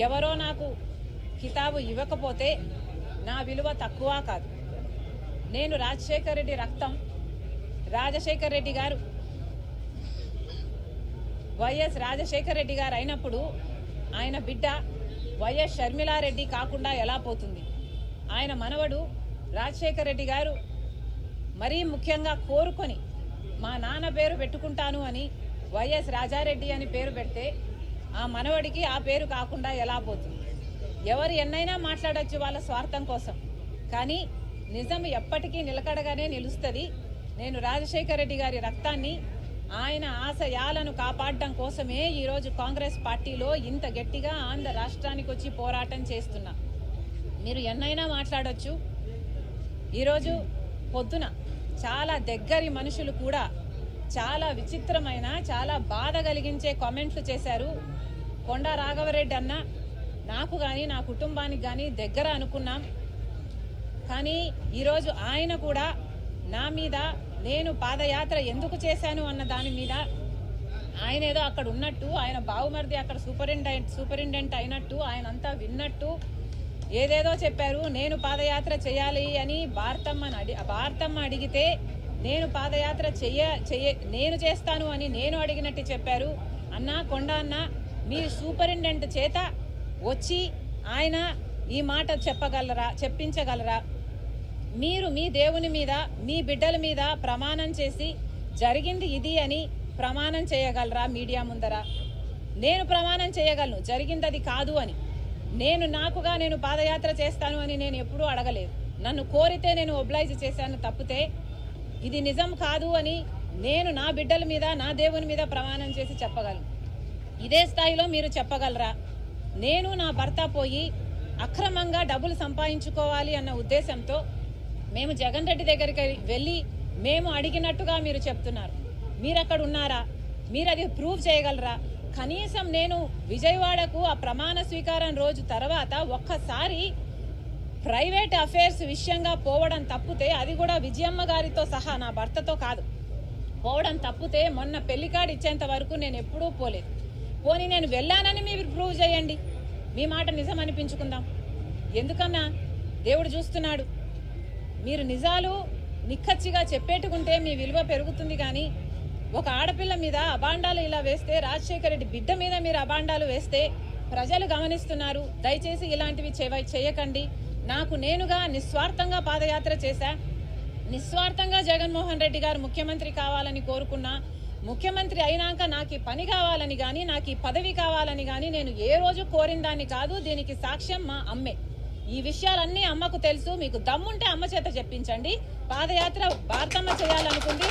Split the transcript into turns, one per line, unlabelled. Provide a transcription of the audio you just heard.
ఎవరో నాకు కితాబు ఇవ్వకపోతే నా విలువ తక్కువ కాదు. నేను రాజశేఖర్ రెడ్డి రక్తం. రాజశేఖర్ రెడ్డి గారు వైఎస్ రాజశేఖర్ రెడ్డి గారు అయినప్పుడు ఆయన బిడ్డ వైఎస్ షర్మిలారెడ్డి కాకుండా ఎలా పోతుంది? ఆయన మనవడు రాజశేఖర్ రెడ్డి గారు మరీ ముఖ్యంగా కోరుకొని మా నాన్న పేరు పెట్టుకుంటాను అని వైఎస్ రాజారెడ్డి అని పేరు పెడితే ఆ మనవడికి ఆ పేరు కాకుండా ఎలా పోతుంది? ఎవరు ఎన్నైనా మాట్లాడచ్చు వాళ్ళ స్వార్థం కోసం, కానీ నిజం ఎప్పటికీ నిలకడగానే నిలుస్తుంది. నేను రాజశేఖర్ రెడ్డి గారి రక్తాన్ని, ఆయన ఆశయాలను కాపాడడం కోసమే ఈరోజు కాంగ్రెస్ పార్టీలో ఇంత గట్టిగా ఆంధ్ర రాష్ట్రానికి వచ్చి పోరాటం చేస్తున్నా. మీరు ఎన్నైనా మాట్లాడొచ్చు. ఈరోజు పొద్దున చాలా దగ్గరి మనుషులు కూడా చాలా విచిత్రమైన, చాలా బాధ కలిగించే కామెంట్లు చేశారు. కొండా రాఘవరెడ్డి అన్న నాకు కానీ నా కుటుంబానికి కానీ దగ్గర అనుకున్నాం, కానీ ఈరోజు ఆయన కూడా నా మీద నేను పాదయాత్ర ఎందుకు చేశాను అన్న దాని మీద ఆయన ఏదో అక్కడ ఉన్నట్టు, ఆయన బావుమరిది అక్కడ సూపరింటెండెంట్ అయినట్టు, ఆయన అంతా విన్నట్టు ఏదేదో చెప్పారు. నేను పాదయాత్ర చేయాలి అని భారతమ్మ అడిగితే నేను పాదయాత్ర నేను చేస్తాను అని నేను అడిగినట్టు చెప్పారు. అన్న కొండ అన్న, మీ సూపరింటెండెంట్ చేత వచ్చి ఆయన ఈ మాట చెప్పించగలరా? మీరు మీ దేవుని మీద, మీ బిడ్డల మీద ప్రమాణం చేసి జరిగింది ఇది అని ప్రమాణం చేయగలరా మీడియా ముందర? నేను ప్రమాణం చేయగలను జరిగింది అది కాదు అని. నేను పాదయాత్ర చేస్తాను అని నేను ఎప్పుడూ అడగలేదు. నన్ను కోరితే నేను ఒబ్లైజ్ చేశాను తప్పితే ఇది నిజం కాదు అని నేను నా బిడ్డల మీద, నా దేవుని మీద ప్రమాణం చేసి చెప్పగలను. ఇదే స్థాయిలో మీరు చెప్పగలరా? నేను నా భర్త పోయి అక్రమంగా డబ్బులు సంపాదించుకోవాలి అన్న ఉద్దేశంతో మేము జగన్ రెడ్డి దగ్గరికి వెళ్ళి మేము అడిగినట్టుగా మీరు చెప్తున్నారు. మీరు అక్కడ ఉన్నారా? మీరు అది ప్రూవ్ చేయగలరా? కనీసం నేను విజయవాడకు ఆ ప్రమాణ స్వీకారం రోజు తర్వాత ఒక్కసారి ప్రైవేట్ అఫైర్స్ విషయంగా పోవడం తప్పితే, అది కూడా విజయమ్మ గారితో సహా నా భర్తతో కాదు, పోవడం తప్పితే మొన్న పెళ్లికార్డు ఇచ్చేంత వరకు నేను ఎప్పుడూ పోలేదు. పోనీ నేను వెళ్ళానని మీరు ప్రూవ్ చేయండి, మీ మాట నిజం అనిపించుకుందాం. ఎందుకన్నా దేవుడు చూస్తున్నాడు. మీరు నిజాలు నిక్కచ్చిగా చెప్పేట్టుకుంటే మీ విలువ పెరుగుతుంది. కానీ ఒక ఆడపిల్ల మీద అబాండాలు ఇలా వేస్తే, రాజశేఖర్ రెడ్డి బిడ్డ మీద మీరు అబాండాలు వేస్తే ప్రజలు గమనిస్తున్నారు. దయచేసి ఇలాంటివి చేయకండి. నేనుగా నిస్వార్థంగా పాదయాత్ర చేశా. నిస్వార్థంగా జగన్మోహన్ రెడ్డి గారు ముఖ్యమంత్రి కావాలని కోరుకున్నా. ముఖ్యమంత్రి అయినాక నాకు ఈ పని కావాలని కానీ, నాకు ఈ పదవి కావాలని కానీ నేను ఏ రోజు కోరిన దాన్ని కాదు. దీనికి సాక్ష్యం మా అమ్మే. ఈ విషయాలన్నీ అమ్మకు తెలుసు. మీకు దమ్ముంటే అమ్మ చేత చెప్పించండి. పాదయాత్ర భారతమ్మ చేయాలనుకుంది.